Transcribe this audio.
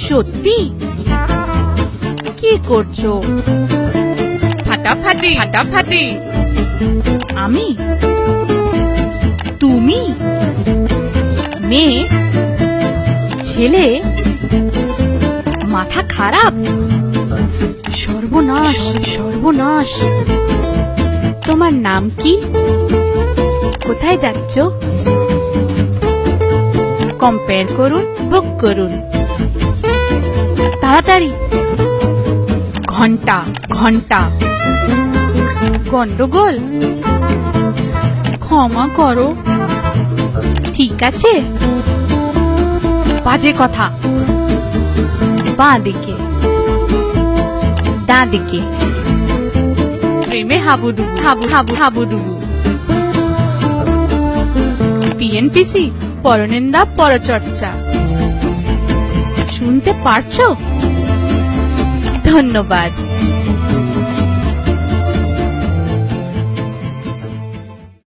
সত্যি? কি করছো? ফাটাফাটি ফাটাফাটি। আমি? তুমি? মেয়ে? ছেলে? মাথা খারাপ? সর্বনাশ সর্বনাশ। তোমার নাম কি? কোথায় যাচ্ছ? কম্পেয়ার করুন, বুক করুন তাড়াতাড়ি। ঘন্টা ঘন্টা। গন্ডগোল? ক্ষমা করো। ঠিক আছে, বাজে কথা। বাঁ দিকে, ডান দিকে। প্রেমে হাবুডুবু হাবুডুবু। পিএনপিসি পরনিন্দা পরচর্চা। শুনতে পারছো? ধন্যবাদ।